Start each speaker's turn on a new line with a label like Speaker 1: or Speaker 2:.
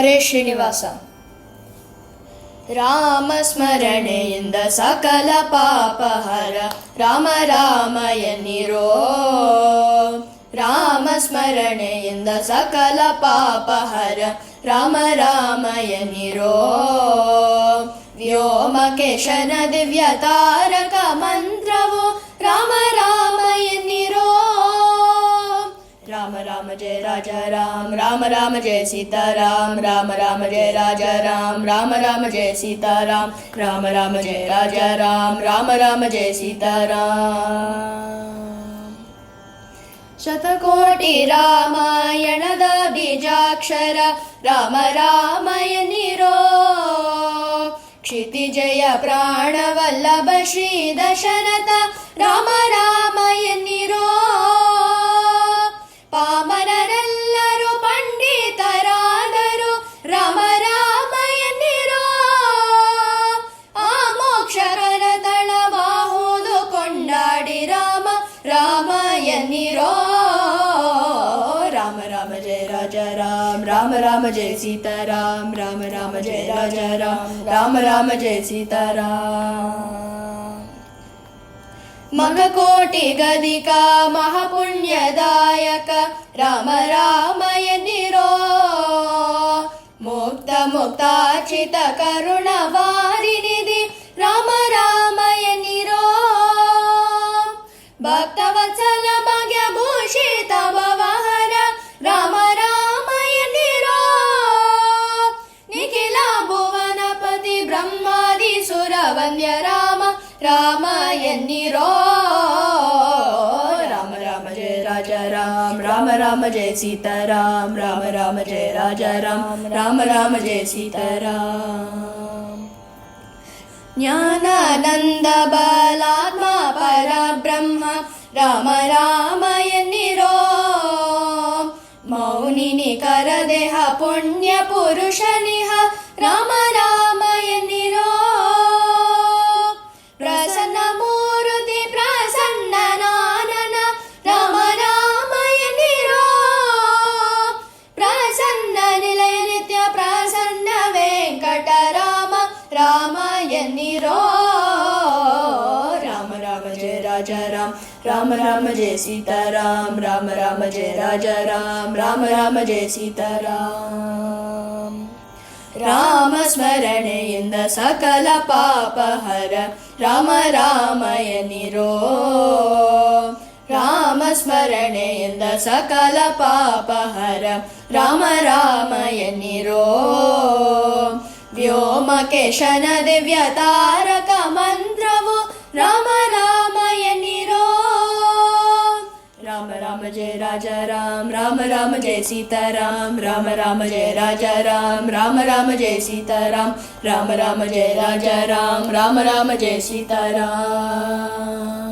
Speaker 1: ಹರೇ ಶ್ರೀನಿವಾಸ. ರಾಮ ಸ್ಮರಣೆಯಿಂದ ಸಕಲ ಪಾಪಹರ, ರಾಮ ರಾಮ ಎನ್ನಿರೋ. ರಾಮ ಸ್ಮರಣೆಯಿಂದ ಸಕಲ ಪಾಪಹರ, ರಾಮ ರಾಮ ಎನ್ನಿರೋ. ವ್ಯೋಮಕೇಶನ ದಿವ್ಯ ತಾರಕ ಮಂತ್ರವು, ರಾಮ ರಾಮ ಎನ್ನಿರೋ. ರಾಮ ರಾಮ ಜಯ ರಾಜ ರಾಮ, ರಾಮ ರಾಮ ಜಯ ಸೀತಾರಾಮ, ರಾಮ ರಾಮ ಜಯ ರಾಜ ರಾಮ, ರಾಮ ರಾಮ ಜಯ ಸೀತಾರಾಮ, ರಾಮ ರಾಮ ಜಯ ರಾಜ ರಾಮ, ರಾಮ ರಾಮ ಜಯ ಸೀತಾರಾಮ. ಶತಕೋಟಿ ರಾಮಾಯಣದ ಬೀಜಾಕ್ಷರ, ರಾಮ ರಾಮ ಎನ್ನಿರೋ. ಕ್ಷಿತಿಜಯ ಪ್ರಾಣವಲ್ಲಭ ಶ್ರೀ ದಶರಥ, ರಾಮ ರಾಮ ಎನ್ನಿರೋ. ಪಾಮರರೆಲ್ಲರೂ ಪಂಡಿತರಾದರು, ರಾಮ ರಾಮ ಎನ್ನಿರೋ. ಆ ಮೋಕ್ಷಕರ ತಳವಾಹುದು ಕೊಂಡಾಡಿ, ರಾಮ ರಾಮ ಎನ್ನಿರೋ. ರಾಮ ರಾಮ ಜಯ ರಾಜ ರಾಮ, ರಾಮ ರಾಮ ಜಯ ಸೀತಾರಾಮ, ರಾಮ ರಾಮ ಜಯ ರಾಜ ರಾಮ, ರಾಮ ರಾಮ ಜಯ ಸೀತಾರಾಮ. ಮಖಕೋಟಿ ಗದಿಕ ಮಹಾಪುಣ್ಯದಾಯಕ, ರಾಮ ರಾಮ ಎನ್ನಿರೋ. ಮುಕ್ತ ಮುಕ್ತಾಚಿತ ಕರುಣವಾರಿನಿಧಿ, ರಾಮ ರಾಮ ಎನ್ನಿರೋ. ಭಕ್ತವತ್ಸಲ ಭಾಗ್ಯ ಭೂಷಿತ ಭವಹರ, ರಾಮ ರಾಮ ಎನ್ನಿರೋ. ನಿಖಿಲ ಭುವನಪತಿ ಬ್ರಹ್ಮಾದಿ ಸುರ ವಂದ್ಯ, ರಾಮ ರಾಮ ಎನ್ನಿರೋ. ರಾಮ ರಾಮ ಜಯ ರಾಜ ರಾಮ, ರಾಮ ರಾಮ ಜಯ ಸೀತಾರಾಮ, ರಾಮ ರಾಮ ಜಯ ರಾಜ ರಾಮ, ರಾಮ ರಾಮ ಜಯ ಸೀತಾರಾಮ. ಜ್ಞಾನಾನಂದ ಬಲಾತ್ಮ ಪರಬ್ರಹ್ಮ, ರಾಮ ರಾಮ ಎನ್ನಿರೋ. ಮೌನಿನಿ ಕರದೇಹ ಪುಣ್ಯ ಪುರುಷನಿಹ, ರಾಮ ರಾಮ ಎನ್ನಿರೋ. ಪ್ರಸನ್ನ ಮೂರುತಿ ಪ್ರಸನ್ನನಾನನ, ರಾಮ ರಾಮ ಎನ್ನಿರೋ. ಪ್ರಸನ್ನ ನಿಲಯ ನಿತ್ಯ ಪ್ರಸನ್ನ ವೆಂಕಟ, ರಾಮ ರಾಮ ಎನ್ನಿರೋ. ರಾಮ ರಾಮ ಜಯ ರಾಜ ರಾಮ, ರಾಮ ರಾಮ ಜಯ ಸೀತಾರಾಮ, ರಾಮ ರಾಮ ಜಯ ರಾಜ ರಾಮ, ರಾಮ ರಾಮ ಜಯ ಸೀತಾರಾಮ. ರಾಮ ಸ್ಮರಣೆಯಿಂದ ಸಕಲ ಪಾಪಹರ, ರಾಮ ರಾಮ ಎನ್ನಿರೋ. ರಾಮ ಸ್ಮರಣೆಯಿಂದ ಸಕಲ ಪಾಪಹರ, ರಾಮ ರಾಮ ಎನ್ನಿರೋ. ವ್ಯೋಮಕೇಶನ ದಿವ್ಯ ತಾರಕ ಮಂತ್ರವು, ರಾಮ ರಾಮ ಎನ್ನಿರೋ. ರಾಮ ರಾಮ ಜಯ ರಾಜ ರಾಮ, ರಾಮ ರಾಮ ಜಯ ಸೀತಾರಾಮ, ರಾಮ ರಾಮ ಜಯ ರಾಜ ರಾಮ, ರಾಮ ರಾಮ ಜಯ ಸೀತಾರಾಮ, ರಾಮ ರಾಮ ಜಯ ರಾಜ ರಾಮ, ರಾಮ ರಾಮ ಜಯ ಸೀತಾರಾಮ.